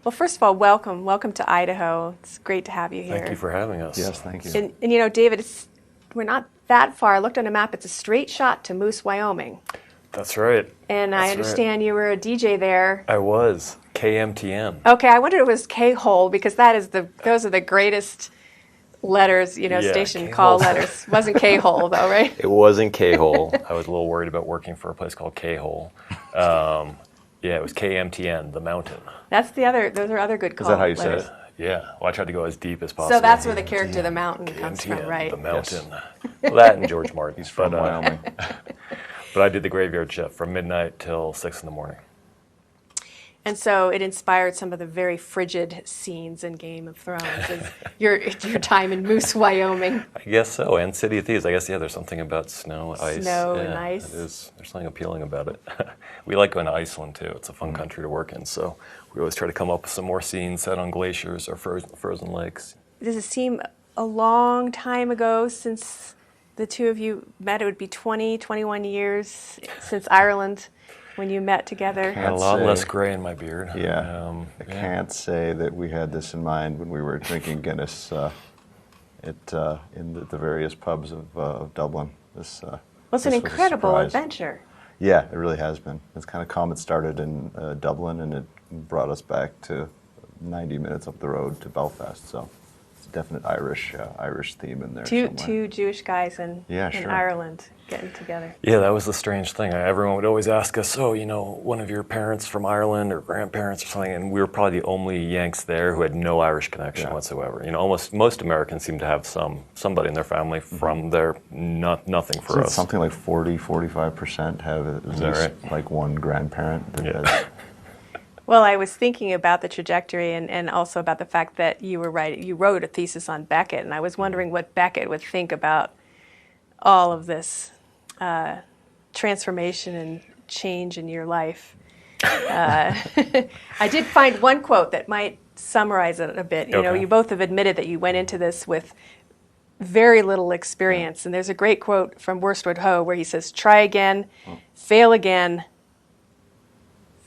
Well, first of all, welcome to Idaho. It's great to have you here. Thank you for having us. Yes, thank you. And you know, David, we're not that far. I looked on a map. It's a straight shot to Moose, Wyoming. That's right. And I understand you were a DJ there. I was. KMTN. Okay, I wondered if it was K-hole because those are the greatest letters, Yeah, station K-hole. call letters. Wasn't K-hole though, right? It wasn't K-hole. I was a little worried about working for a place called K-hole. Yeah, it was KMTN, the mountain. Those are other good call Is that how you letters. say it? Yeah. Well, I tried to go as deep as possible. So that's where the character the mountain comes KMTN, from, right? the mountain. Well, that and George Martin. He's from Wyoming. But I did the graveyard shift from midnight till 6 in the morning. And so it inspired some of the very frigid scenes in Game of Thrones. your time in Moose, Wyoming. I guess so, and City of Thieves. I guess, yeah, there's something about snow, ice. Snow yeah, and ice. There's something appealing about it. We like going to Iceland, too. It's a fun country to work in, so we always try to come up with some more scenes set on glaciers or frozen lakes. Does it seem a long time ago since the two of you met? It would be 20, 21 years since Ireland when you met together. I had a lot less gray in my beard. Yeah. I can't say that we had this in mind when we were drinking Guinness in the various pubs of Dublin. Well, it's an this was a incredible surprise. adventure. Yeah, it really has been. It's kind of calm. It started in Dublin, and it brought us back to 90 minutes up the road to Belfast. So it's a definite Irish theme in there somewhere. Two Jewish guys in sure. Ireland getting together. Yeah, that was the strange thing. Everyone would always ask us, one of your parents from Ireland or grandparents or something, and we were probably the only Yanks there who had no Irish connection whatsoever. Almost most Americans seem to have somebody in their family from there, nothing for us. Something like 45% have at least like one grandparent that has. Well, I was thinking about the trajectory and also about the fact that you wrote a thesis on Beckett, and I was wondering what Beckett would think about all of this transformation and change in your life. I did find one quote that might summarize it a bit. You both have admitted that you went into this with very little experience, and there's a great quote from Worsted Ho where he says, "Try again, fail again,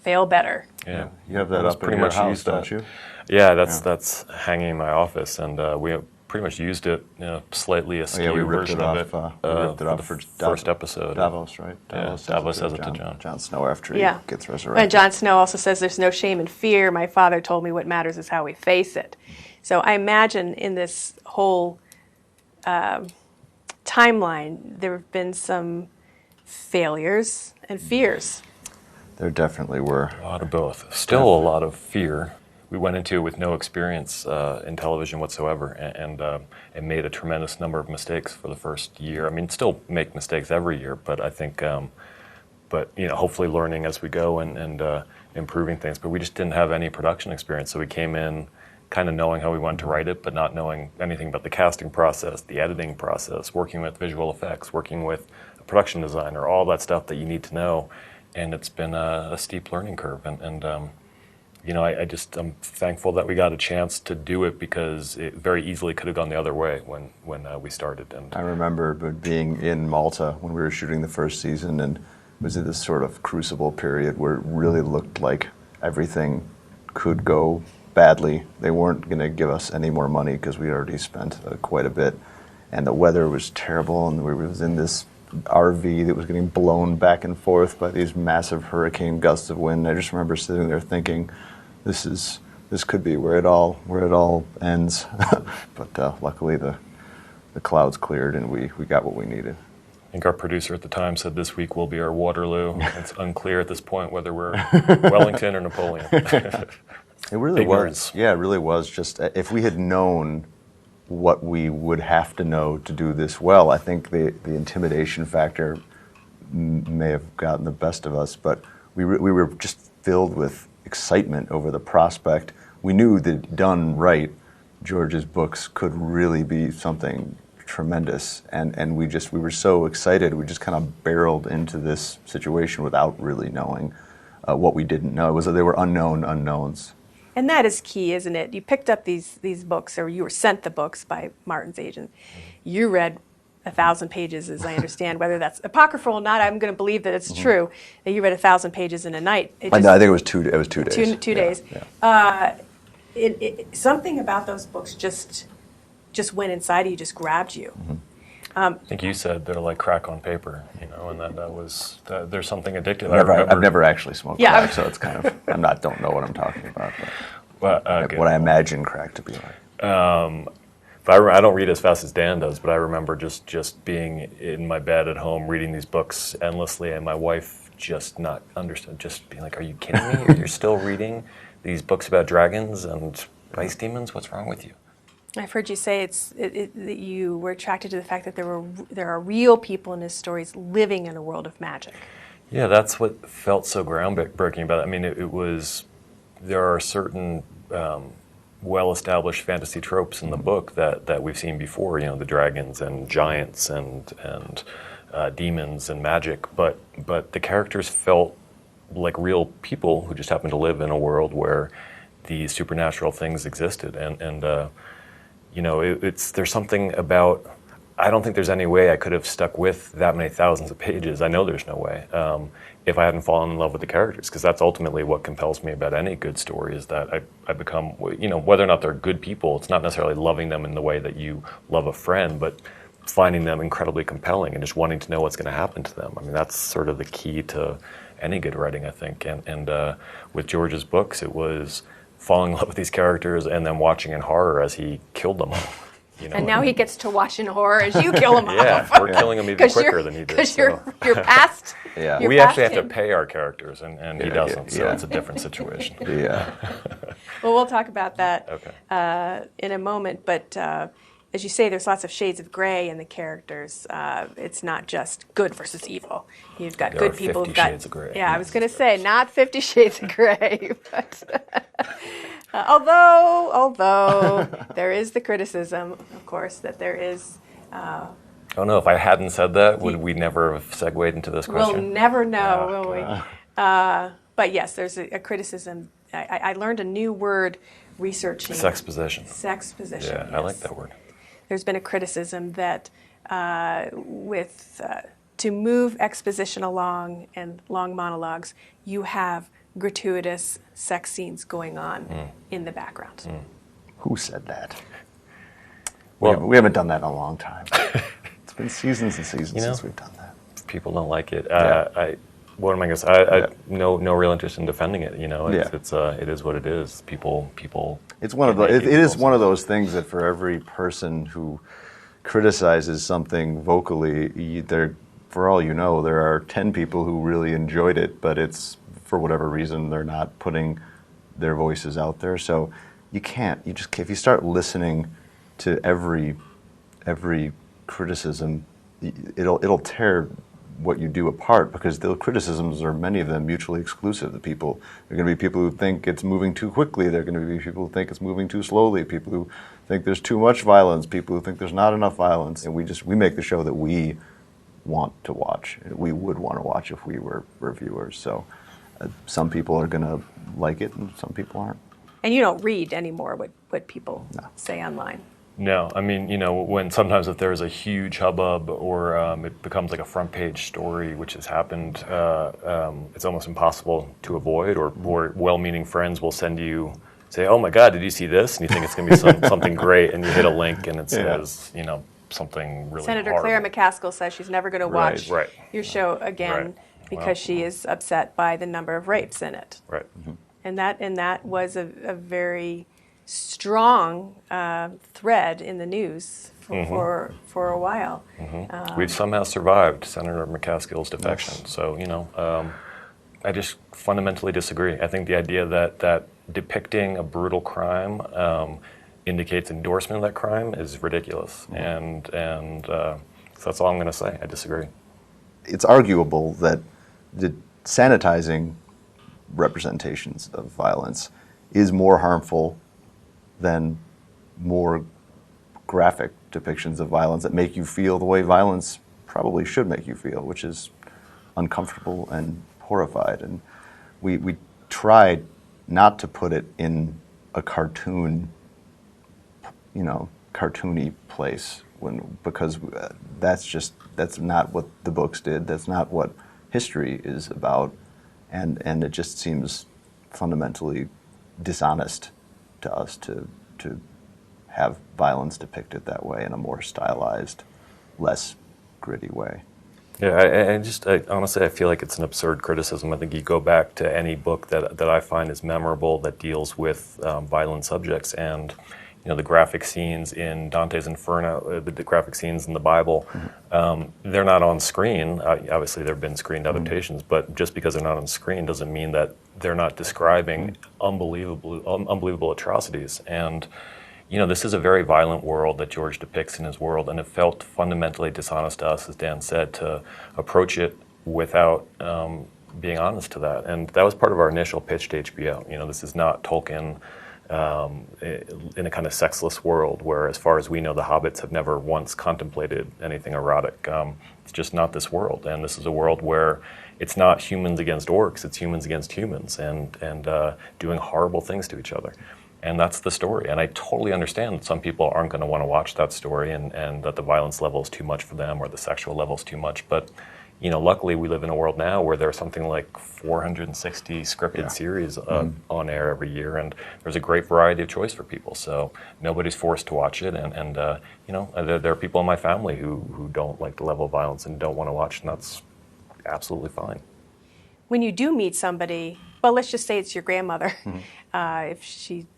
fail better." Yeah, you have that up in your house, don't you? Yeah, that's hanging in my office, and we pretty much used it, slightly askew we ripped version it of off, it we ripped it for off the for first episode. Davos, right? Davos says it to John. Jon Snow after he gets resurrected. And Jon Snow also says there's no shame in fear. My father told me what matters is how we face it. So I imagine in this whole timeline, there have been some failures and fears. There definitely were. A lot of both. Still a lot of fear. We went into it with no experience in television whatsoever, and made a tremendous number of mistakes for the first year. I mean, still make mistakes every year, but I think, hopefully learning as we go and improving things. But we just didn't have any production experience, so we came in kind of knowing how we wanted to write it, but not knowing anything about the casting process, the editing process, working with visual effects, working with a production designer, all that stuff that you need to know. And it's been a steep learning curve, I'm thankful that we got a chance to do it because it very easily could have gone the other way when we started. And I remember being in Malta when we were shooting the first season, and it was in this sort of crucible period where it really looked like everything could go badly. They weren't going to give us any more money because we already spent quite a bit, and the weather was terrible, and we was in this RV that was getting blown back and forth by these massive hurricane gusts of wind. I just remember sitting there thinking, this could be where it all ends. But luckily the clouds cleared and we got what we needed. I think our producer at the time said this week will be our Waterloo. It's unclear at this point whether we're Wellington or Napoleon. It really Ignorance. was. Yeah, it really was. Just if we had known what we would have to know to do this well, I think the intimidation factor may have gotten the best of us, but we were just filled with excitement over the prospect. We knew that done right, George's books could really be something tremendous, and we were so excited. We just kind of barreled into this situation without really knowing what we didn't know. They were unknown unknowns. And that is key, isn't it? You picked up these books, or you were sent the books by Martin's agent. You read 1,000 pages, as I understand. Whether that's apocryphal or not, I'm going to believe that it's true. That you read 1,000 pages in a night. I think it was 2 days. Two days. Yeah. something about those books just went inside of you, just grabbed you. Mm-hmm. I think you said they're like crack on paper, and there's something addictive. I've never actually smoked Yeah. crack, so it's kind of don't know what I'm talking about. Well, What I imagine crack to be like. But I don't read as fast as Dan does, but I remember just being in my bed at home reading these books endlessly, and my wife just not understood, just being like, "Are you kidding me? You're still reading these books about dragons and ice demons? What's wrong with you?" I've heard you say that you were attracted to the fact that there are real people in his stories living in a world of magic. Yeah, that's what felt so groundbreaking about it. I mean, there are certain well-established fantasy tropes in the book that we've seen before. The dragons and giants and demons and magic, but the characters felt like real people who just happened to live in a world where these supernatural things existed, and there's something about. I don't think there's any way I could have stuck with that many thousands of pages. I know there's no way if I hadn't fallen in love with the characters, because that's ultimately what compels me about any good story, is that I become, whether or not they're good people, it's not necessarily loving them in the way that you love a friend, but finding them incredibly compelling and just wanting to know what's going to happen to them. I mean, that's sort of the key to any good writing, I think. And with George's books, it was falling in love with these characters and then watching in horror as he killed them all. And now he gets to watch in horror as you kill him off. Yeah, we're killing him even quicker than he did. Because you're past. Yeah. We actually have to pay our characters, and he doesn't, so yeah. it's a different situation. Yeah. Well, we'll talk about that Okay. in a moment. But as you say, there's lots of shades of gray in the characters. It's not just good versus evil. You've got There good are people. 50 shades of gray. Yeah, I was going to say not 50 Shades of Gray, but although there is the criticism, of course, that there is. I don't know, if I hadn't said that, would we never have segued into this question? We'll never know, will we? But yes, there's a criticism. I learned a new word researching. Sexposition. Sexposition. Yeah, yes. I like that word. There's been a criticism that to move exposition along and long monologues, you have gratuitous sex scenes going on in the background. Who said that? Well, we haven't done that in a long time. It's been seasons and seasons since we've done that. people don't like it. Yeah. What am I going to say? I no real interest in defending it. It is what it is. People. It's one of the. It is one of those things that for every person who criticizes something vocally, for all you know, there are 10 people who really enjoyed it, but it's for whatever reason they're not putting their voices out there. So you can't. If you start listening to every criticism, it'll tear what you do apart, because the criticisms are, many of them, mutually exclusive. There are going to be people who think it's moving too quickly. There are going to be people who think it's moving too slowly. People who think there's too much violence. People who think there's not enough violence. And we make the show that we want to watch. We would want to watch if we were reviewers. So some people are going to like it, and some people aren't. And you don't read anymore what people say online. No, I mean, when sometimes if there's a huge hubbub or it becomes like a front page story, which has happened, it's almost impossible to avoid, or well-meaning friends will send you, say, oh my God, did you see this? And you think it's going to be something great, and you hit a link and it says, something really Senator horrible. Claire McCaskill says she's never going to watch your show again because she is upset by the number of rapes in it. Right. Mm-hmm. And that was a very strong thread in the news for a while. Mm-hmm. We've somehow survived Senator McCaskill's defection. Yes. So, I just fundamentally disagree. I think the idea that depicting a brutal crime indicates endorsement of that crime is ridiculous. Mm-hmm. And so that's all I'm going to say. I disagree. It's arguable that the sanitizing representations of violence is more harmful than more graphic depictions of violence that make you feel the way violence probably should make you feel, which is uncomfortable and horrified. And we tried not to put it in a cartoony place, because that's not what the books did. That's not what history is about, and it just seems fundamentally dishonest to to us to have violence depicted that way in a more stylized, less gritty way. Yeah, honestly, I feel like it's an absurd criticism. I think you go back to any book that I find is memorable that deals with violent subjects, and the graphic scenes in Dante's Inferno, the graphic scenes in the Bible, they're not on screen. Obviously, there have been screened adaptations, but just because they're not on screen doesn't mean that they're not describing unbelievable atrocities. And this is a very violent world that George depicts in his world, and it felt fundamentally dishonest to us, as Dan said, to approach it without being honest to that. And that was part of our initial pitch to HBO. This is not Tolkien in a kind of sexless world where, as far as we know, the hobbits have never once contemplated anything erotic. It's just not this world. And this is a world where it's not humans against orcs, it's humans against humans and doing horrible things to each other. And that's the story. And I totally understand that some people aren't going to want to watch that story and that the violence level is too much for them or the sexual level is too much. But, luckily we live in a world now where there's something like 460 scripted series on air every year. And there's a great variety of choice for people. So nobody's forced to watch it. And there are people in my family who don't like the level of violence and don't want to watch, and that's absolutely fine. When you do meet somebody, well, let's just say it's your grandmother. I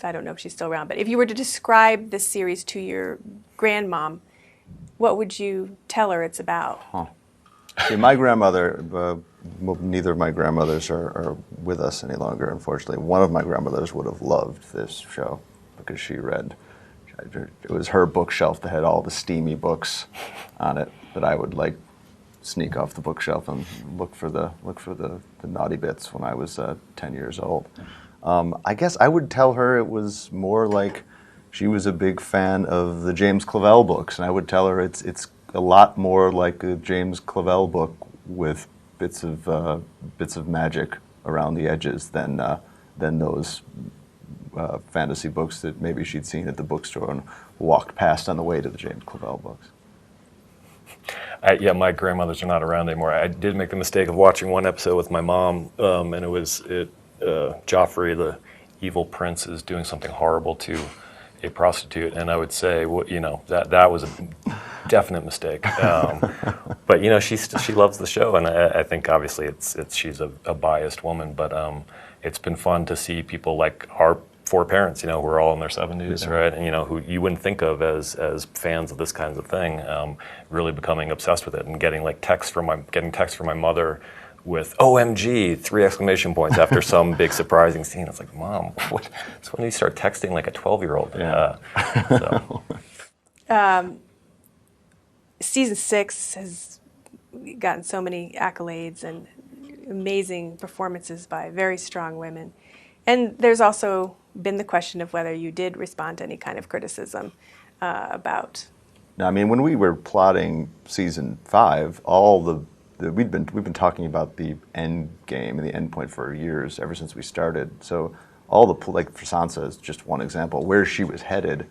don't know if she's still around, but if you were to describe this series to your grandmom, what would you tell her it's about? See, my grandmother, neither of my grandmothers are with us any longer, unfortunately. One of my grandmothers would have loved this show because it was her bookshelf that had all the steamy books on it that I would sneak off the bookshelf and look for the naughty bits when I was 10 years old. I guess I would tell her it was more like she was a big fan of the James Clavell books, and I would tell her it's a lot more like a James Clavell book with bits of magic around the edges than those fantasy books that maybe she'd seen at the bookstore and walked past on the way to the James Clavell books. My grandmothers are not around anymore. I did make the mistake of watching one episode with my mom, and it was Joffrey, the evil prince, is doing something horrible to a prostitute, and I would say, that was a definite mistake. But she loves the show, and I think obviously she's a biased woman, but it's been fun to see people like our four parents, who are all in their 70s, right? And who you wouldn't think of as fans of this kinds of thing, really becoming obsessed with it and getting text from my mother with "OMG!" 3 exclamation points after some big surprising scene. It's like, Mom, it's when you start texting like a 12-year-old. Yeah. Season 6 has gotten so many accolades and amazing performances by very strong women. And there's also been the question of whether you did respond to any kind of criticism about. Now, I mean, when we were plotting season 5, we've been talking about the end game and the end point for years, ever since we started. So all for Sansa is just one example, where she was headed,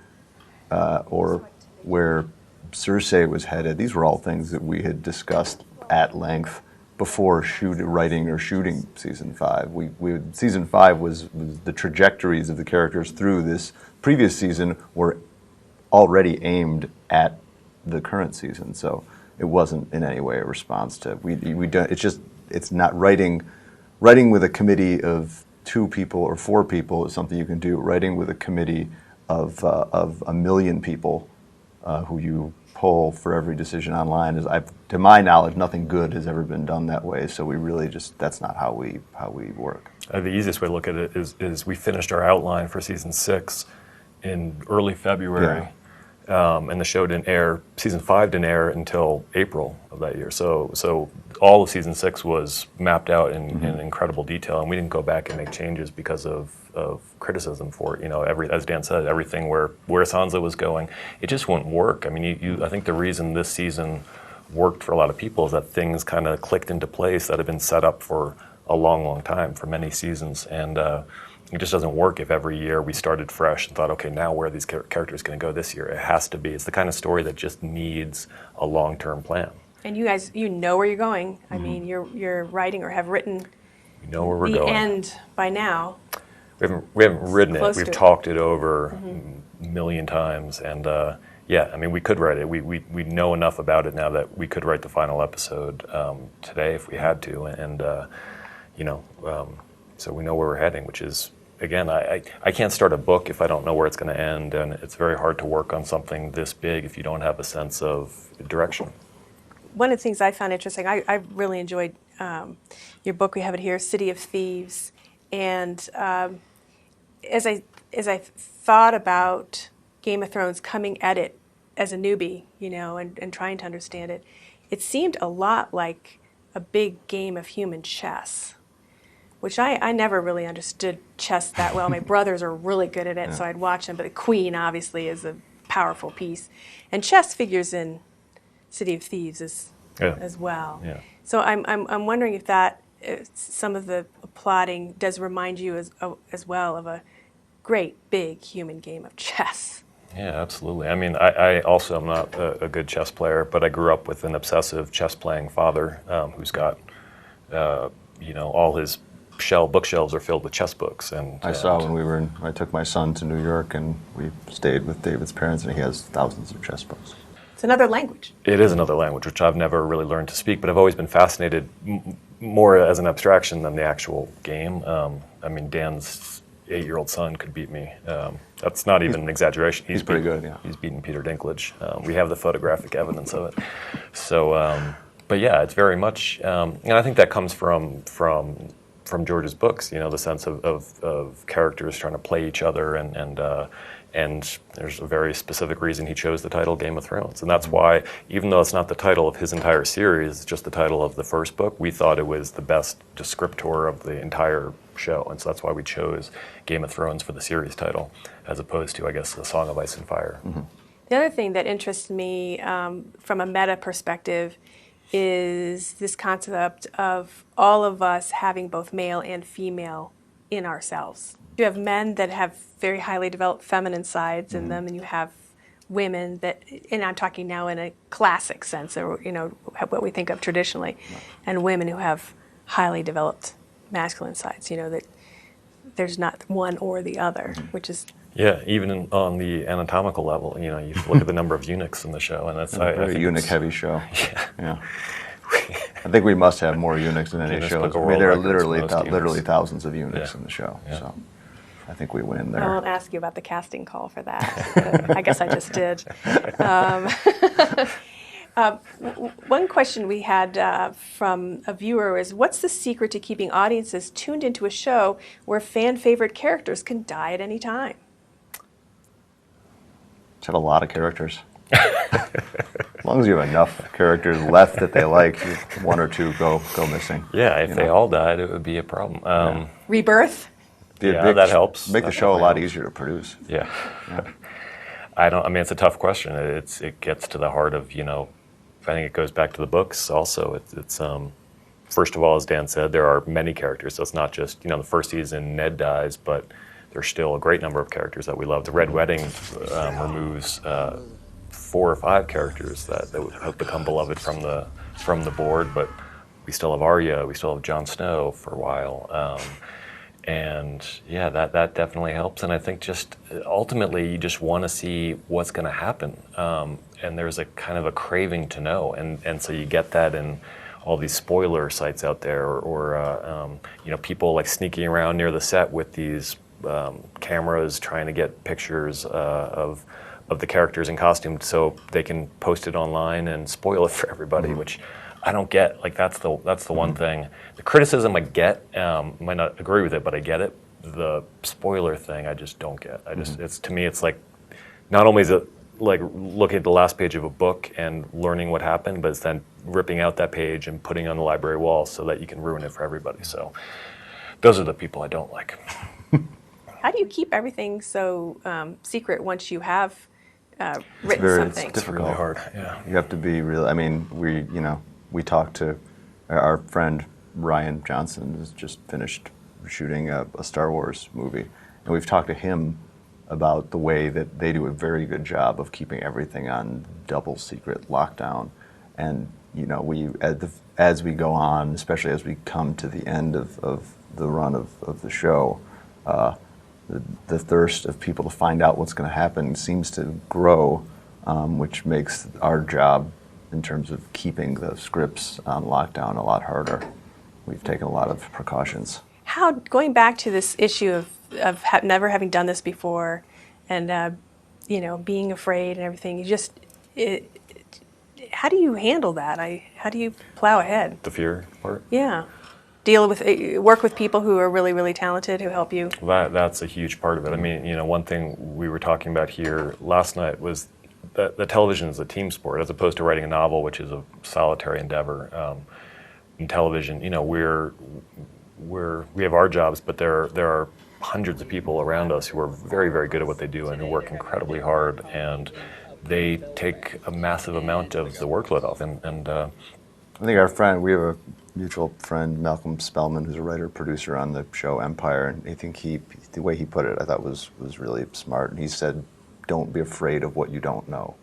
or where Cersei was headed. These were all things that we had discussed at length before writing or shooting season 5. Season 5 was the trajectories of the characters through this previous season were already aimed at the current season. So it wasn't in any way a response to we don't. It's not writing with a committee of 2 people or 4 people is something you can do. Writing with a committee of 1 million people who you poll for every decision online to my knowledge, nothing good has ever been done that way. So we really that's not how we work. The easiest way to look at it is we finished our outline for season 6 in early February. Yeah. And the show didn't air, season 5 didn't air until April of that year. So all of season 6 was mapped out in incredible detail, and we didn't go back and make changes because of criticism for it. As Dan said, everything where Sansa was going, it just wouldn't work. I mean, I think the reason this season worked for a lot of people is that things kind of clicked into place that had been set up for a long, long time, for many seasons, and it just doesn't work if every year we started fresh and thought, okay, now where are these characters going to go this year? It has to be. It's the kind of story that just needs a long-term plan. And you guys, know where you're going. I mean, you're writing or have written where we're the going. end by now. We haven't written it. Close We've to it. talked it over a million times, and yeah, I mean, we could write it. We know enough about it now that we could write the final episode today if we had to, and you know, so we know where we're heading, which is, again, I can't start a book if I don't know where it's going to end, and it's very hard to work on something this big if you don't have a sense of direction. One of the things I found interesting, I really enjoyed your book. We have it here, City of Thieves, and as I thought about Game of Thrones, coming at it as a newbie, you know, and trying to understand it, it seemed a lot like a big game of human chess, which I never really understood chess that well. My brothers are really good at it, so I'd watch them, but the queen obviously is a powerful piece. And chess figures in City of Thieves as well. Yeah. So I'm wondering if that, some of the plotting does remind you as well of a great big human game of chess. Yeah, absolutely. I mean, I also am not a good chess player, but I grew up with an obsessive chess-playing father who's got, you know, all his bookshelves are filled with chess books. And I saw when I took my son to New York and we stayed with David's parents, and he has thousands of chess books. It's another language. It is another language, which I've never really learned to speak, but I've always been fascinated more as an abstraction than the actual game. I mean, Dan's 8-year-old son could beat me. That's not even an exaggeration. He's pretty good, yeah. He's beaten Peter Dinklage. We have the photographic evidence of it. So, but yeah, it's very much, and I think that comes from George's books. You know, the sense of characters trying to play each other, and there's a very specific reason he chose the title Game of Thrones. And that's why, even though it's not the title of his entire series, it's just the title of the first book, we thought it was the best descriptor of the entire show. And so that's why we chose Game of Thrones for the series title, as opposed to, I guess, The Song of Ice and Fire. Mm-hmm. The other thing that interests me from a meta perspective is this concept of all of us having both male and female in ourselves. You have men that have very highly developed feminine sides in them, and you have women that, and I'm talking now in a classic sense, or you know, what we think of traditionally, and women who have highly developed masculine sides. You know, that there's not one or the other, which is Yeah, even on the anatomical level, you know, you look at the number of eunuchs in the show, and that's a very eunuch-heavy show. Yeah. I think we must have more eunuchs than any show. I mean, there are literally thousands of eunuchs in the show. Yeah. So I think we win there. I won't ask you about the casting call for that. But I guess I just did. One question we had from a viewer is, what's the secret to keeping audiences tuned into a show where fan-favorite characters can die at any time? Just have a lot of characters. As long as you have enough characters left that they like, one or two go missing. Yeah, if they all died, it would be a problem. Rebirth? Yeah, that helps. Make the show a lot easier to produce. Yeah. I mean, it's a tough question. It gets to the heart of, you know, I think it goes back to the books also. It's first of all, as Dan said, there are many characters. So it's not just, you know, the first season Ned dies, but there's still a great number of characters that we love. The Red Wedding removes 4 or 5 characters that have become beloved from the board, but we still have Arya, we still have Jon Snow for a while. And yeah, that definitely helps. And I think just ultimately you just want to see what's going to happen. And there's a kind of a craving to know. And so you get that in all these spoiler sites out there, or you know, people like sneaking around near the set with these cameras trying to get pictures of the characters in costume so they can post it online and spoil it for everybody, which I don't get. Like, that's the one thing. The criticism I get, might not agree with it, but I get it. The spoiler thing, I just don't get. It's, to me, it's like, not only is it like looking at the last page of a book and learning what happened, but it's then ripping out that page and putting it on the library wall so that you can ruin it for everybody. So those are the people I don't like. How do you keep everything so secret once you have written something? It's difficult. Really hard. Yeah. You have to be real. I mean, we talked to our friend Ryan Johnson, who's just finished shooting a Star Wars movie, and we've talked to him about the way that they do a very good job of keeping everything on double secret lockdown. And you know, as we go on, especially as we come to the end of the run of the show, the thirst of people to find out what's going to happen seems to grow, which makes our job in terms of keeping the scripts on lockdown a lot harder. We've taken a lot of precautions. How, going back to this issue of never having done this before, and being afraid and everything, how do you handle that? How do you plow ahead? The fear part? Yeah. Work with people who are really, really talented who help you. That's a huge part of it. I mean, one thing we were talking about here last night was that the television is a team sport as opposed to writing a novel, which is a solitary endeavor. In television, we have our jobs, but there are hundreds of people around us who are very, very good at what they do and who work incredibly hard, and they take a massive amount of the workload off. And I think we have a mutual friend, Malcolm Spellman, who's a writer-producer on the show Empire, and I think the way he put it, I thought was really smart. And he said, "Don't be afraid of what you don't know."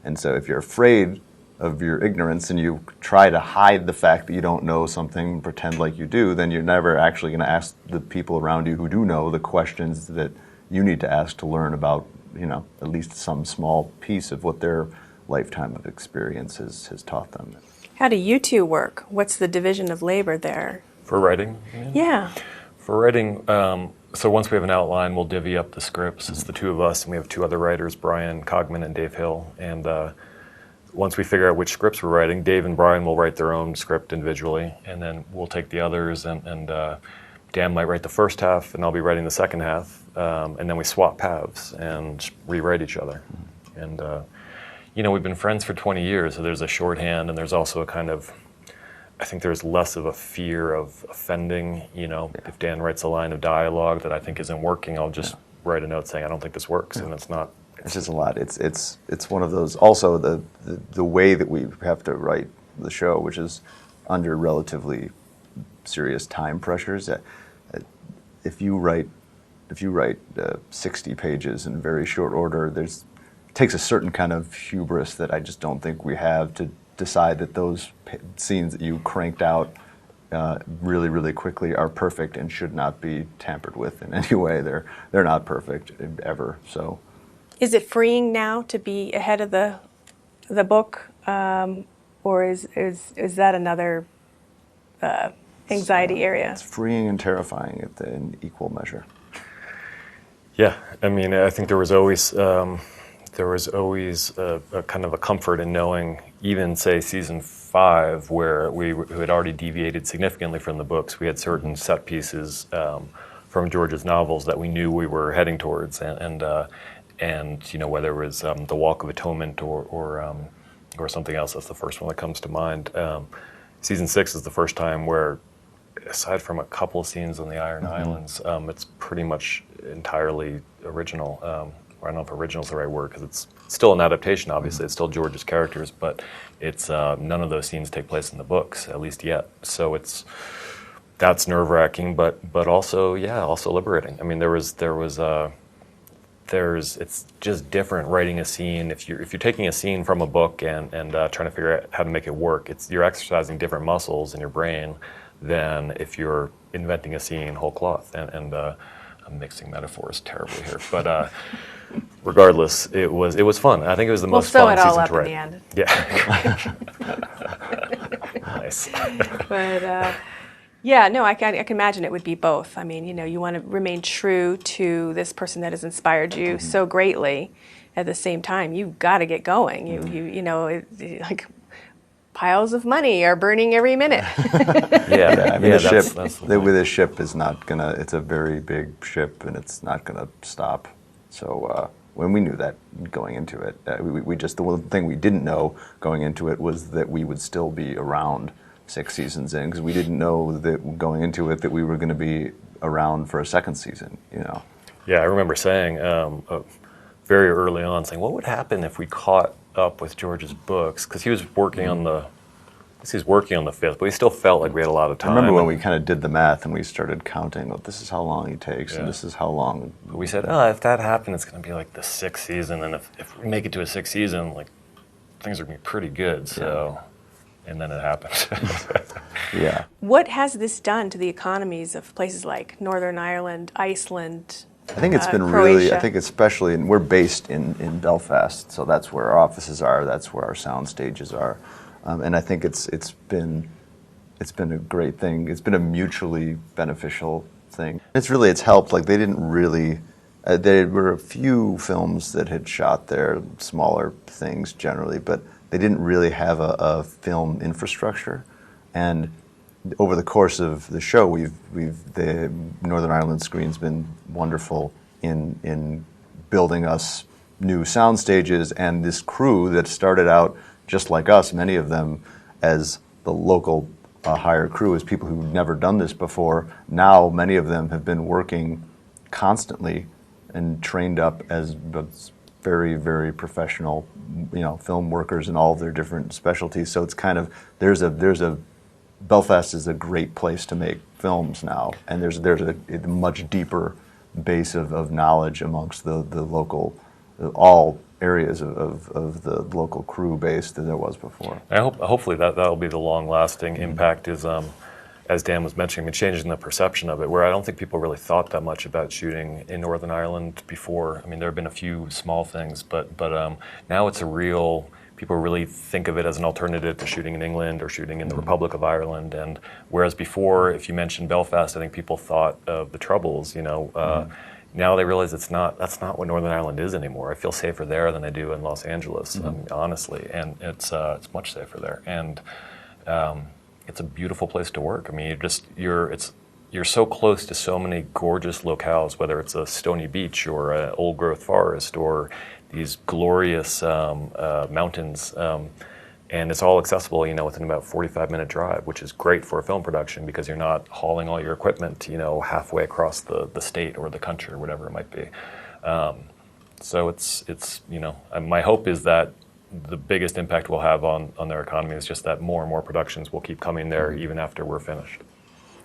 And so if you're afraid of your ignorance and you try to hide the fact that you don't know something and pretend like you do, then you're never actually going to ask the people around you who do know the questions that you need to ask to learn about, at least some small piece of what their lifetime of experience has taught them. How do you two work? What's the division of labor there? For writing? Yeah. For writing, so once we have an outline, we'll divvy up the scripts. It's the two of us, and we have two other writers, Brian Cogman and Dave Hill. And once we figure out which scripts we're writing, Dave and Brian will write their own script individually, and then we'll take the others, and Dan might write the first half, and I'll be writing the second half, and then we swap paths and rewrite each other. And we've been friends for 20 years, so there's a shorthand, and there's also a kind of, I think there's less of a fear of offending. If Dan writes a line of dialogue that I think isn't working, I'll just write a note saying, I don't think this works, and it's not. It's just a lot. It's one of those, also the way that we have to write the show, which is under relatively serious time pressures. If you write 60 pages in very short order, it takes a certain kind of hubris that I just don't think we have to decide that those scenes that you cranked out really, really quickly are perfect and should not be tampered with in any way. They're not perfect ever. So, is it freeing now to be ahead of the book, or is that another anxiety area? It's freeing and terrifying in equal measure. Yeah, I mean, I think there was always a kind of a comfort in knowing, even say season 5, where we had already deviated significantly from the books. We had certain set pieces from George's novels that we knew we were heading towards, and whether it was the Walk of Atonement or something else. That's the first one that comes to mind. Season 6 is the first time where, aside from a couple of scenes on the Iron Islands, it's pretty much entirely original. I don't know if original is the right word, because it's still an adaptation, obviously. It's still George's characters, but it's none of those scenes take place in the books, at least yet. So that's nerve-wracking, but also liberating. I mean, it's just different writing a scene. If you're taking a scene from a book and trying to figure out how to make it work, you're exercising different muscles in your brain than if you're inventing a scene whole cloth. And I'm mixing metaphors terribly here, but regardless, it was fun. I think it was the most fun season to write. We'll sew it all up in Yeah. the end. Nice. But yeah, no, I can imagine it would be both. I mean, you want to remain true to this person that has inspired you so greatly. At the same time, you've got to get going. Like piles of money are burning every minute. Yeah, I mean, the ship is not gonna. It's a very big ship, and it's not gonna stop. So when we knew that going into it, we just, the one thing we didn't know going into it was that we would still be around 6 seasons in, because we didn't know that going into it that we were going to be around for a second season. Yeah, I remember saying very early on, saying, what would happen if we caught up with George's books? Because he was working on the 5th, but we still felt like we had a lot of time. I remember when we kind of did the math and we started counting, well, this is how long he takes, and this is how long. But we said, if that happened, it's going to be like the 6th season, and if we make it to a 6th season, like, things are going to be pretty good, so... Yeah. And then it happened. Yeah. What has this done to the economies of places like Northern Ireland, Iceland, I think it's been really, I think especially, and we're based in Belfast, so that's where our offices are, that's where our sound stages are. And I think it's been a great thing. It's been a mutually beneficial thing. It's helped. Like they didn't really, there were a few films that had shot there, smaller things generally, but they didn't really have a film infrastructure. And over the course of the show, the Northern Ireland screen's been wonderful in building us new sound stages, and this crew that started out just like us, many of them as the local hired crew, as people who've never done this before. Now many of them have been working constantly and trained up as very, very professional, film workers in all of their different specialties. So it's kind of, Belfast is a great place to make films now, and there's a much deeper base of knowledge amongst the local, all areas of the local crew base than there was before. Hopefully that'll be the long-lasting impact. Is as Dan was mentioning, changing the perception of it, where I don't think people really thought that much about shooting in Northern Ireland before. I mean, there have been a few small things, but now it's a real. People really think of it as an alternative to shooting in England or shooting in the Republic of Ireland. And whereas before, if you mentioned Belfast, I think people thought of the Troubles. Now they realize that's not what Northern Ireland is anymore. I feel safer there than I do in Los Angeles, honestly, and it's much safer there. And it's a beautiful place to work. I mean, you're so close to so many gorgeous locales, whether it's a stony beach or an old-growth forest or these glorious mountains, and it's all accessible, within about 45-minute drive, which is great for a film production because you're not hauling all your equipment, halfway across the state or the country or whatever it might be. So it's my hope is that the biggest impact we'll have on their economy is just that more and more productions will keep coming there even after we're finished.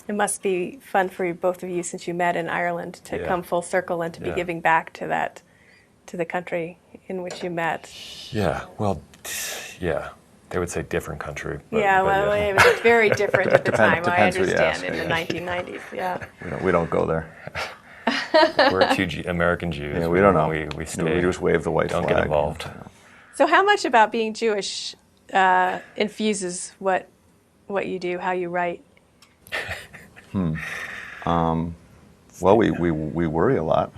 It must be fun for both of you, since you met in Ireland, to come full circle and to be giving back to the country in which you met. Yeah, well, yeah. They would say different country. But it was very different at the time, I understand, in the 1990s, yeah. We don't go there. We're two American Jews. Yeah, we don't know. We stay. We just wave the white flag. Don't get involved. So how much about being Jewish infuses what you do, how you write? Well, we worry a lot.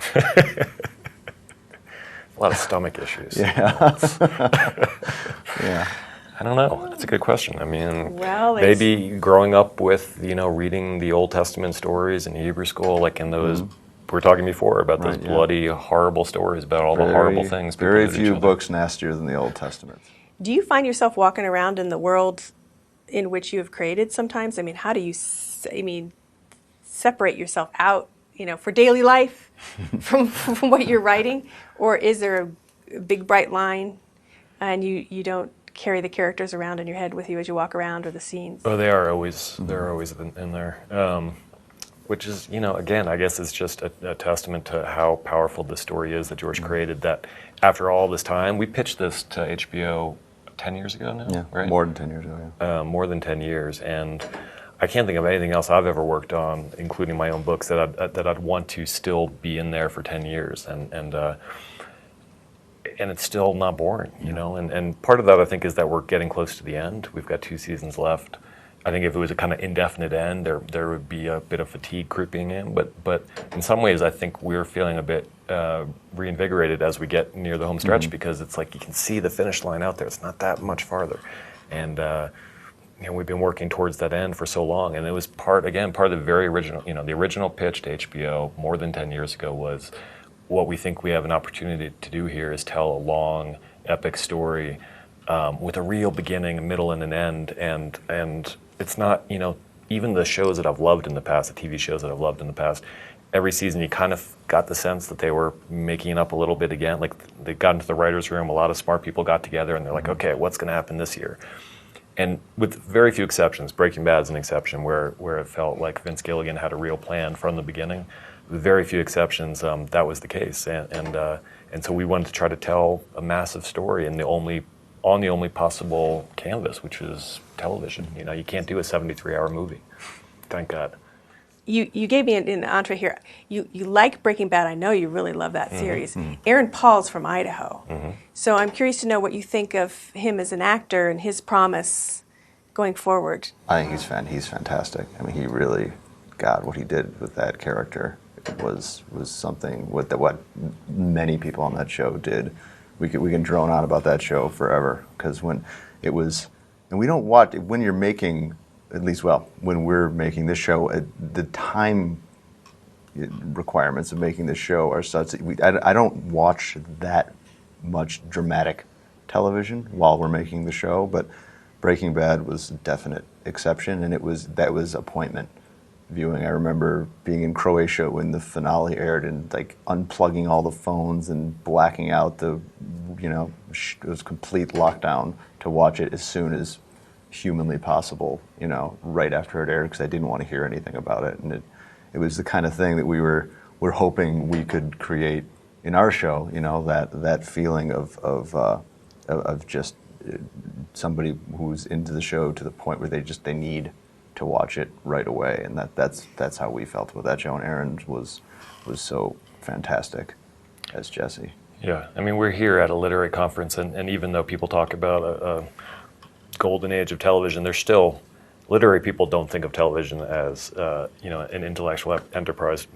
A lot of stomach issues. Yeah. Yeah. I don't know. That's a good question. I mean, maybe growing up with, reading the Old Testament stories in Hebrew school, like in those, we were talking before about those bloody, horrible stories about all the horrible things. Very few books nastier than the Old Testament. Do you find yourself walking around in the world in which you have created sometimes? I mean, how do you, separate yourself out, for daily life from what you're writing? Or is there a big bright line and you don't carry the characters around in your head with you as you walk around, or the scenes? Oh, they're always in there. Which is, again, I guess it's just a testament to how powerful this story is that George created, that after all this time, we pitched this to HBO 10 years ago now, yeah, right? More than 10 years ago, yeah. More than 10 years, and I can't think of anything else I've ever worked on, including my own books, that I'd want to still be in there for 10 years, and it's still not boring, and part of that, I think, is that we're getting close to the end. We've got 2 seasons left. I think if it was a kind of indefinite end, there would be a bit of fatigue creeping in, but in some ways I think we're feeling a bit reinvigorated as we get near the home stretch, because it's like you can see the finish line out there. It's not that much farther, and we've been working towards that end for so long, and it was part of the very original, the original pitch to HBO more than 10 years ago was, what we think we have an opportunity to do here is tell a long, epic story with a real beginning, a middle, and an end, and it's not, even the shows that I've loved in the past, the TV shows that I've loved in the past, every season you kind of got the sense that they were making it up a little bit again. Like, they got into the writer's room, a lot of smart people got together, and they're like, okay, what's going to happen this year? And with very few exceptions, Breaking Bad's an exception, where it felt like Vince Gilligan had a real plan from the beginning. With very few exceptions, that was the case, and so we wanted to try to tell a massive story on the only possible canvas, which is television. You can't do a 73-hour movie. Thank God. you gave me an entree here. You like Breaking Bad. I know you really love that series. Aaron Paul's from Idaho. So I'm curious to know what you think of him as an actor and his promise going forward. I think he's fantastic. I mean, he really, God, what he did with that character was something what many people on that show did. We can drone on about that show forever, because when it was, and we don't watch when you're making, at least, well, when we're making this show, the time requirements of making this show are such that I don't watch that much dramatic television while we're making the show, but Breaking Bad was a definite exception, and that was appointment viewing. I remember being in Croatia when the finale aired and like unplugging all the phones and blacking out it was complete lockdown to watch it as soon as humanly possible, right after it aired, because I didn't want to hear anything about it. And it was the kind of thing that we're hoping we could create in our show, that feeling of just somebody who's into the show to the point where they need to watch it right away, and that's how we felt with that show. And Aaron was so fantastic as Jesse. Yeah, I mean, we're here at a literary conference, and even though people talk about a golden age of television, there's still literary people don't think of television as an intellectual enterprise,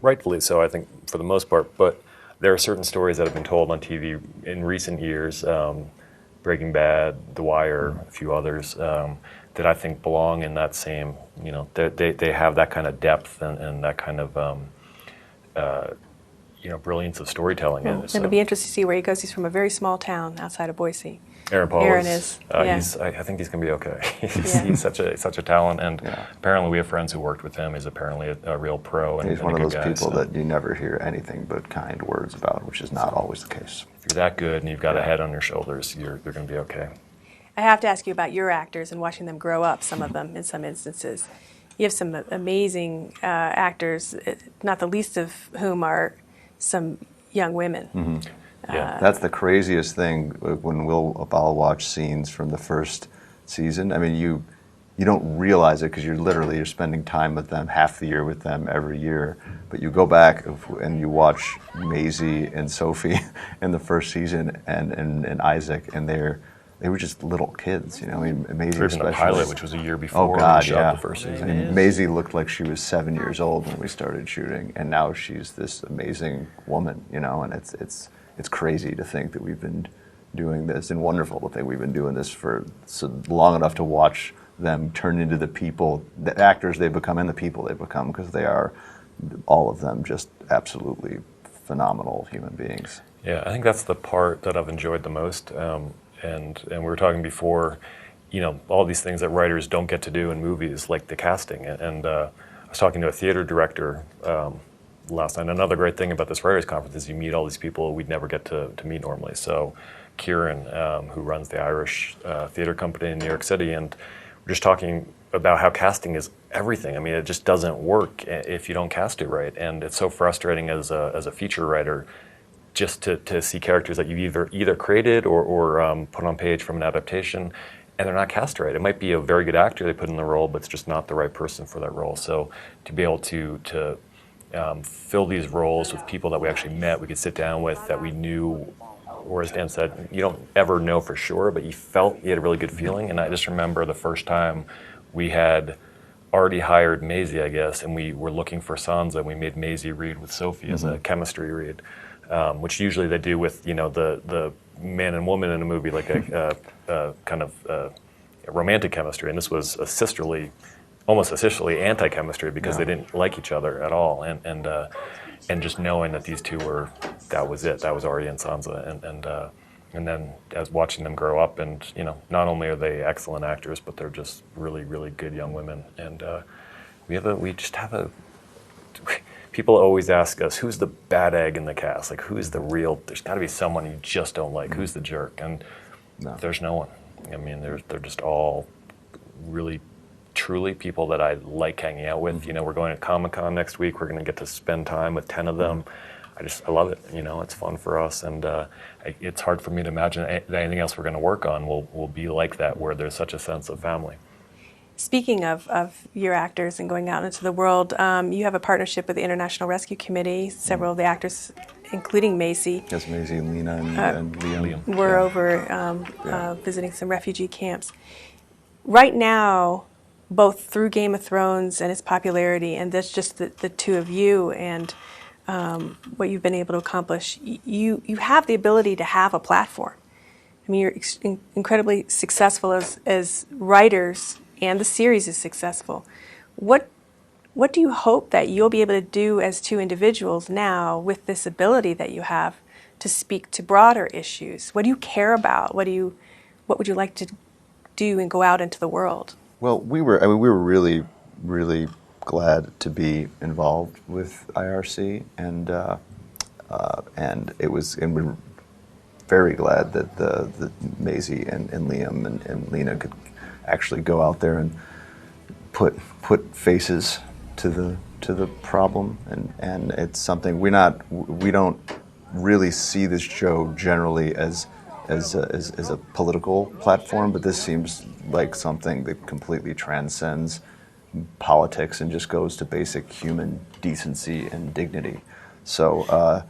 rightfully so, I think, for the most part. But there are certain stories that have been told on TV in recent years, Breaking Bad, The Wire, a few others, that I think belong in that same, they have that kind of depth and that kind of, brilliance of storytelling. Well, it'll be interesting to see where he goes. He's from a very small town outside of Boise. Aaron Paul is. Yeah. I think he's going to be okay. He's such a talent, and apparently we have friends who worked with him. He's apparently a real pro. And he's one of those guy, people that you never hear anything but kind words about, which is not always the case. If you're that good and you've got a head on your shoulders, you're going to be okay. I have to ask you about your actors and watching them grow up, some of them in some instances. You have some amazing actors, not the least of whom are some young women. Mm-hmm. Yeah, that's the craziest thing when I'll watch scenes from the first season. I mean, you don't realize it because you're spending time with them, half the year with them every year. But you go back and you watch Maisie and Sophie in the first season and Isaac, and they were just little kids, I mean, Maisie even the pilot, which was a year before we shot the first season. And Maisie looked like she was 7 years old when we started shooting, and now she's this amazing woman, and it's crazy to think that we've been doing this, and wonderful to think we've been doing this for so long enough to watch them turn into the people, the actors they become and the people they become, because they are, all of them, just absolutely phenomenal human beings. Yeah, I think that's the part that I've enjoyed the most. And we were talking before, all these things that writers don't get to do in movies, like the casting. And I was talking to a theater director last night. Another great thing about this writers' conference is you meet all these people we'd never get to meet normally. So Kieran, who runs the Irish theater company in New York City, and we're just talking about how casting is everything. I mean, it just doesn't work if you don't cast it right. And it's so frustrating as a feature writer just to see characters that you've either created or put on page from an adaptation, and they're not cast right. It might be a very good actor they put in the role, but it's just not the right person for that role. So to be able to fill these roles with people that we actually met, we could sit down with, that we knew, or as Dan said, you don't ever know for sure, but you had a really good feeling. And I just remember the first time we had already hired Maisie, I guess, and we were looking for Sansa, and we made Maisie read with Sophie as a chemistry read. Which usually they do with the man and woman in a movie, like a kind of a romantic chemistry, and this was almost a sisterly anti-chemistry because they didn't like each other at all, and just knowing that these two that was it, that was Arya and Sansa, and then as watching them grow up, and not only are they excellent actors, but they're just really, really good young women, and people always ask us, who's the bad egg in the cast? Like, who's the real, there's got to be someone you just don't like. Who's the jerk? And there's no one. I mean, they're just all really, truly people that I like hanging out with. We're going to Comic-Con next week. We're going to get to spend time with 10 of them. I love it. It's fun for us. And it's hard for me to imagine that anything else we're going to work on will be like that, where there's such a sense of family. Speaking of your actors and going out into the world, you have a partnership with the International Rescue Committee. Several of the actors, including Macy, Yes, Maisie, Lena, and Liam. were over visiting some refugee camps. Right now, both through Game of Thrones and its popularity, and that's just the two of you and what you've been able to accomplish, you have the ability to have a platform. I mean, you're incredibly successful as writers, and the series is successful. What do you hope that you'll be able to do as two individuals now with this ability that you have to speak to broader issues? What do you care about? What would you like to do and go out into the world? Well, we were really, really glad to be involved with IRC, and we're very glad that the Maisie and Liam and Lena could actually go out there and put faces to the problem, and it's something we don't really see this show generally as a political platform, but this seems like something that completely transcends politics and just goes to basic human decency and dignity. So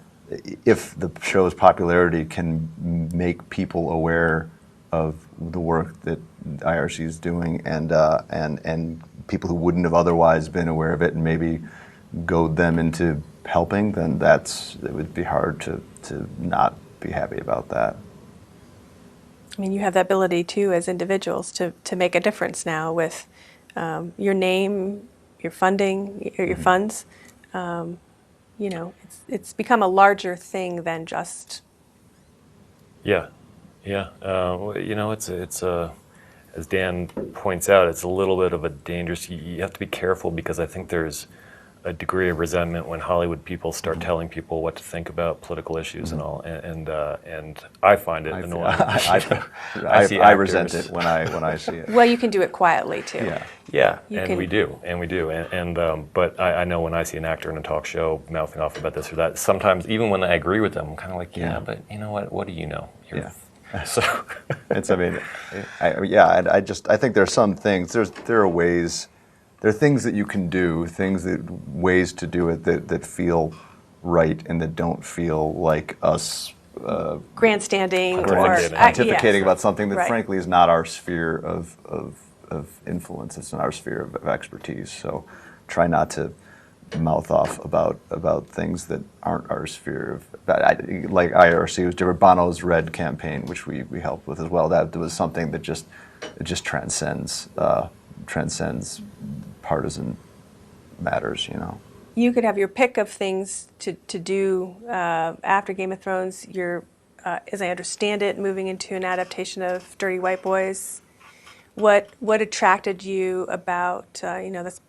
if the show's popularity can make people aware of the work that IRC is doing, and people who wouldn't have otherwise been aware of it, and maybe goad them into helping, then it would be hard to not be happy about that. I mean, you have the ability too, as individuals, to make a difference now with your name, your funding, your funds. It's become a larger thing than just. Yeah. It's as Dan points out, it's a little bit of a dangerous. You have to be careful, because I think there's a degree of resentment when Hollywood people start telling people what to think about political issues and all, and I find it annoying. I resent it when I see it. Well, you can do it quietly too. Yeah. We do, but I know when I see an actor in a talk show mouthing off about this or that, sometimes even when I agree with them, I'm kind of like, but you know what? What do you know? So I think there are some things. There are ways. There are things that you can do, ways to do it that feel right and that don't feel like us grandstanding or pontificating about something that, right, frankly, is not our sphere of influence. It's not our sphere of expertise. So try not to mouth off about things that aren't our sphere of. Like IRC was Bono's Red campaign, which we helped with as well. That was something that just transcends partisan matters, You could have your pick of things to do after Game of Thrones. You're, as I understand it, moving into an adaptation of Dirty White Boys. What attracted you about this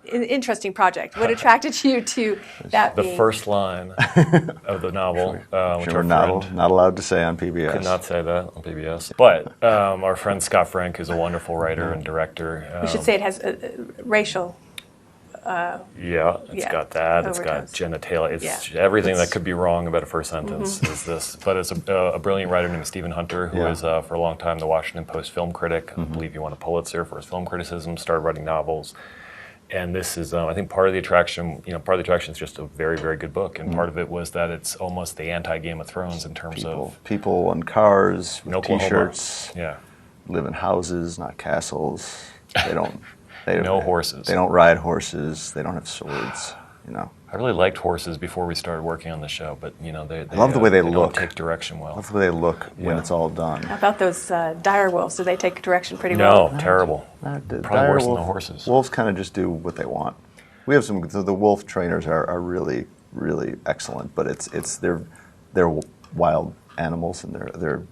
interesting project? What attracted you to that? The first line of the novel, which we're not allowed to say on PBS. Could not say that on PBS. But our friend Scott Frank, who's a wonderful writer and director. We should say it has racial. It's got that. It's got genitalia. It's everything that could be wrong about a first sentence is this. But it's a brilliant writer named Stephen Hunter, who was for a long time the Washington Post film critic. I believe he won a Pulitzer for his film criticism. Started writing novels. And this is, I think, part of the attraction. Part of the attraction is just a very, very good book, and part of it was that it's almost the anti-Game of Thrones in terms of people on cars, no T-shirts, live in houses, not castles. No horses. They don't ride horses. They don't have swords. I really liked horses before we started working on the show, but they I love the way they look. Don't take direction well. I love the way they look when it's all done. How about those dire wolves? Do they take direction pretty well? No, terrible. Probably worse than the horses. Wolves kind of just do what they want. We have the wolf trainers are really, really excellent, but they're wild animals, and they're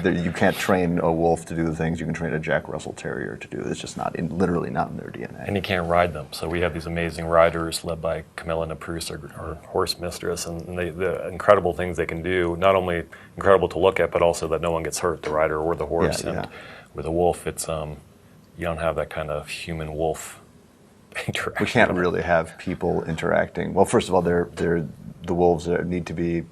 you can't train a wolf to do the things you can train a Jack Russell Terrier to do. It's just literally not in their DNA. And you can't ride them. So we have these amazing riders led by Camilla Napris, our horse mistress, and the incredible things they can do. Not only incredible to look at, but also that no one gets hurt, the rider or the horse. And with a wolf, it's you don't have that kind of human-wolf interaction. We can't really have people interacting. Well, first of all, the wolves need to be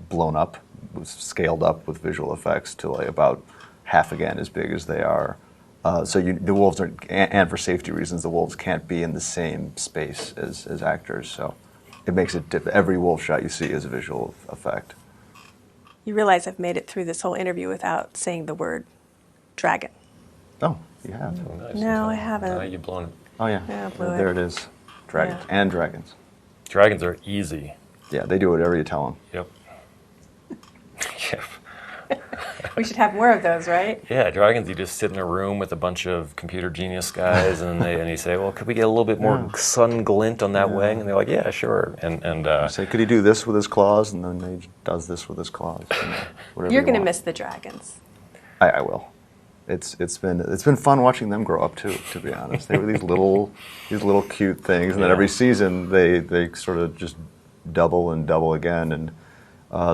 blown up, scaled up with visual effects to like about half again as big as they are So the wolves are, and for safety reasons, the wolves can't be in the same space as actors. So it makes it every wolf shot you see is a visual effect. You realize I've made it through this whole interview without saying the word dragon. Oh, you have. Oh, nice. No, I haven't. No, you've blown it. Oh yeah, Yeah, I blew there it. it is. Dragons and dragons. Dragons are easy. Yeah, they do whatever you tell them. Yep. Yeah. We should have more of those, right? Yeah, dragons. You just sit in a room with a bunch of computer genius guys, and you say, "Well, could we get a little bit more sun glint on that wing?" And they're like, "Yeah, sure." And Say, could he do this with his claws? And then he does this with his claws. You're going to miss the dragons. I will. It's been fun watching them grow up too. To be honest, they were these little cute things, and then every season they sort of just double and double again. And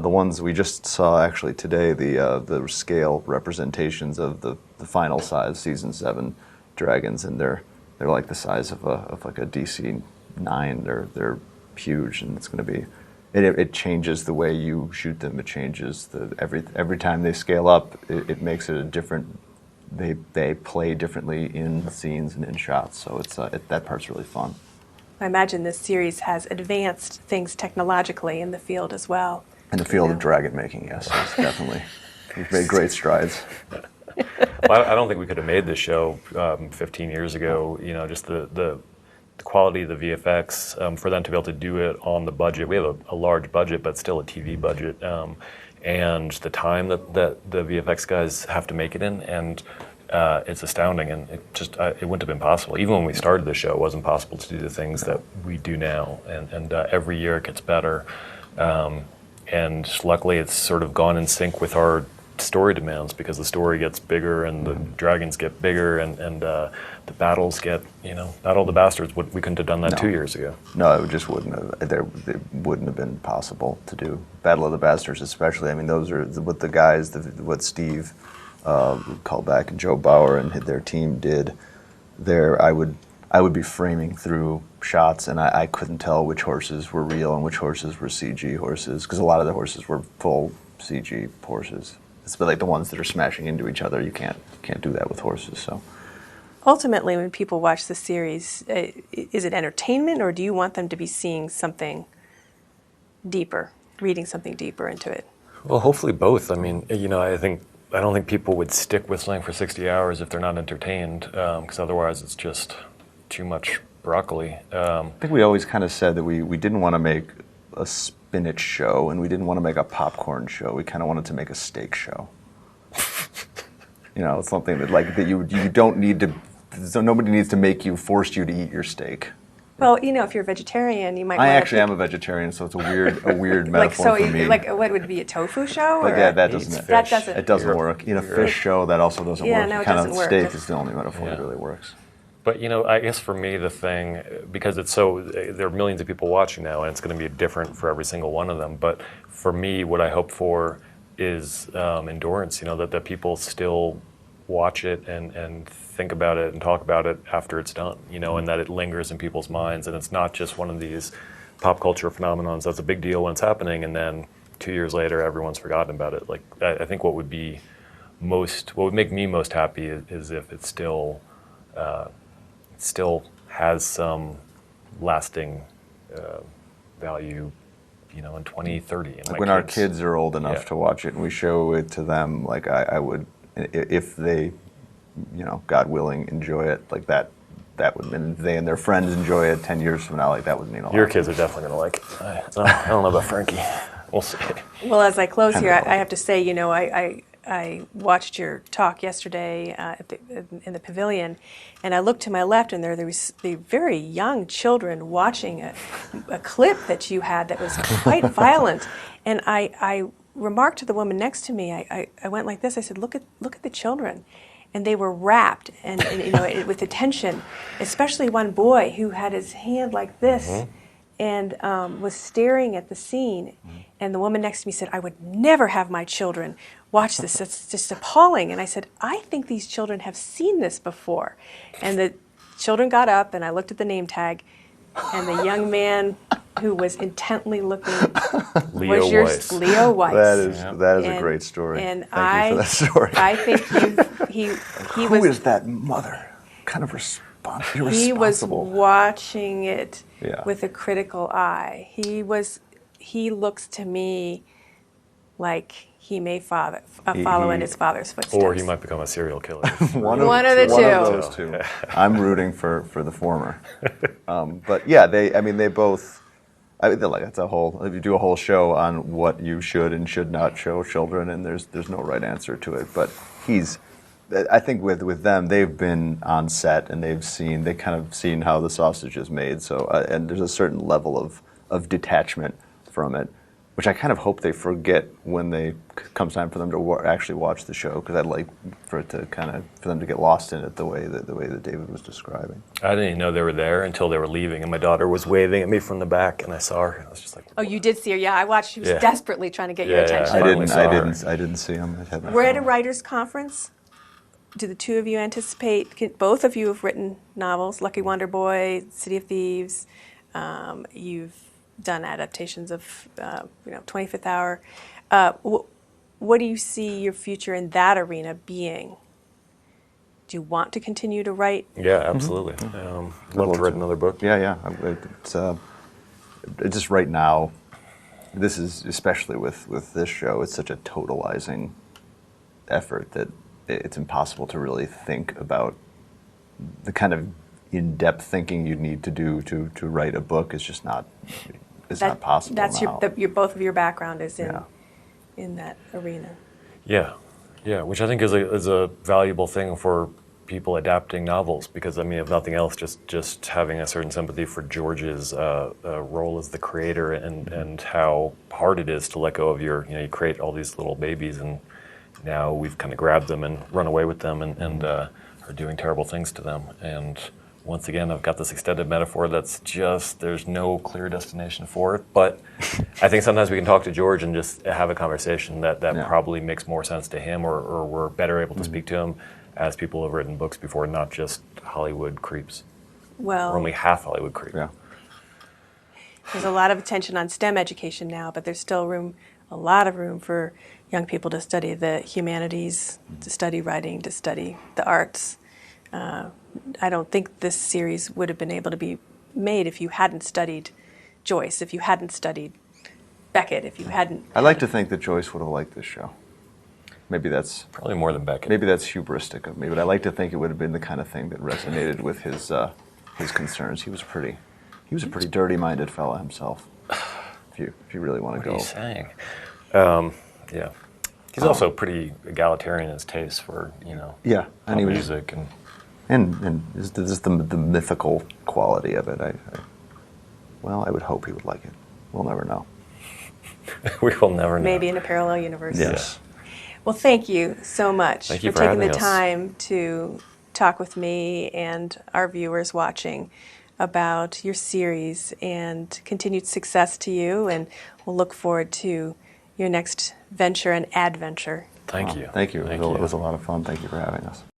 the ones we just saw actually today, the scale representations of the final size season 7 dragons, and they're like the size of like a DC-9. They're huge, and it's going to be. It changes the way you shoot them. It changes every time they scale up. It makes it a different. They play differently in scenes and in shots. So that part's really fun. I imagine this series has advanced things technologically in the field as well. In the field of dragon making, yes, definitely. We've made great strides. Well, I don't think we could have made this show 15 years ago. You know, just the quality of the VFX, for them to be able to do it on the budget. We have a large budget, but still a TV budget, and the time that the VFX guys have to make it in, and it's astounding. And it wouldn't have been possible. Even when we started the show, it wasn't possible to do the things that we do now. And every year it gets better. And luckily, it's sort of gone in sync with our story demands, because the story gets bigger and the dragons get bigger, and the battles get, Battle of the Bastards. We couldn't have done that 2 years ago. No, it just wouldn't have. It wouldn't have been possible to do Battle of the Bastards, especially. I mean, those are what the guys, what Steve Callback and Joe Bauer and their team did. There, I would be framing through shots, and I couldn't tell which horses were real and which horses were CG horses, because a lot of the horses were full CG horses. It's like the ones that are smashing into each other. You can't do that with horses. So ultimately, when people watch the series, is it entertainment, or do you want them to be seeing something deeper, reading something deeper into it? Well, hopefully both. I mean, I don't think people would stick with something for 60 hours if they're not entertained, because otherwise it's just too much broccoli. I think we always kind of said that we didn't want to make a spinach show, and we didn't want to make a popcorn show. We kind of wanted to make a steak show. It's something that you don't need to. So nobody needs to force you to eat your steak. Well, if you're a vegetarian, you might. I actually am a vegetarian, so it's a weird metaphor for me. Like, what would it be, a tofu show? But yeah, that doesn't. It doesn't work. Fish show, that also doesn't work. No, it doesn't work. Steak is the only metaphor that really works. But I guess for me the thing, because there are millions of people watching now, and it's going to be different for every single one of them. But for me, what I hope for is endurance. That people still watch it and think about it and talk about it after it's done. And that it lingers in people's minds, and it's not just one of these pop culture phenomenons that's a big deal when it's happening, and then 2 years later everyone's forgotten about it. Like, I think what would make me most happy is if it still has some lasting value, in 2030. And like when our kids are old enough to watch it and we show it to them, like I would, if they, God willing, enjoy it, like that would, and they and their friends enjoy it 10 years from now, like that would mean a lot. Your kids are definitely going to like it. I don't know about Frankie. We'll see. Well, as I close here, I have to say, I watched your talk yesterday in the pavilion, and I looked to my left, and there was the very young children watching a clip that you had that was quite violent. And I remarked to the woman next to me, I went like this, I said, look at the children. And they were rapt and with attention, especially one boy who had his hand like this and was staring at the scene. And the woman next to me said, I would never have my children watch this. It's just appalling. And I said, I think these children have seen this before. And the children got up, and I looked at the name tag, and the young man who was intently looking Leo was your Weiss. Leo Weiss. That is a And- great story. And Thank you for that story. I think he Who was is that mother? Kind of irresponsible. he was watching it Yeah. with a critical eye. He looks to me like he may follow in his father's footsteps. Or he might become a serial killer. One of the One two. of those two. I'm rooting for the former. But yeah, they both. That's a whole. If you do a whole show on what you should and should not show children, and there's no right answer to it. But I think with them, they've been on set and they kind of seen how the sausage is made. So and there's a certain level of detachment from it, which I kind of hope they forget when comes time for them to actually watch the show, because I'd like for them to get lost in it the way that David was describing. I didn't even know they were there until they were leaving, and my daughter was waving at me from the back, and I saw her. I was just like, Oh, you did see her? Yeah, I watched. She was Yeah. desperately trying to get your Yeah, attention. I finally saw her. I didn't see him. We're at a writers' conference. Do the two of you anticipate? Both of you have written novels: Lucky Wonder Boy, City of Thieves. You've done adaptations of 25th Hour. What do you see your future in that arena being? Do you want to continue to write? yeah, absolutely. Love to write another book. Yeah. It's just right now. This is especially with this show. It's such a totalizing effort that it's impossible to really think about the kind of in-depth thinking you need to do to write a book. It's just not. It's not possible. That's now. both of your background is in Yeah. in that arena. Yeah, which I think is a valuable thing for people adapting novels, because I mean, if nothing else, just having a certain sympathy for George's role as the creator and how hard it is to let go of you create all these little babies, and now we've kind of grabbed them and run away with them and are doing terrible things to them. And once again, I've got this extended metaphor that's just, there's no clear destination for it. But I think sometimes we can talk to George and just have a conversation that probably makes more sense to him, or we're better able to speak to him as people who have written books before, not just Hollywood creeps. Well, Or only half Hollywood creep. Yeah. there's a lot of attention on STEM education now, but there's still a lot of room for young people to study the humanities, to study writing, to study the arts. I don't think this series would have been able to be made if you hadn't studied Joyce, if you hadn't studied Beckett, if you hadn't. I like to think that Joyce would have liked this show. Maybe that's Probably more than Beckett. maybe that's hubristic of me, but I like to think it would have been the kind of thing that resonated with his concerns. He was a pretty dirty-minded fella himself. If you really want to What are go. you saying? Yeah. He's also pretty egalitarian in his taste for, Yeah, and pop he was, music. and just the mythical quality of it. I would hope he would like it. We'll never know. We will never know. Maybe in a parallel universe. Yes. Well, thank you so much Thank you for for taking the having us. time to talk with me and our viewers watching about your series, and continued success to you. And we'll look forward to your next venture and adventure. Thank you. Thank you. Thank It was a lot of fun. Thank you for having us.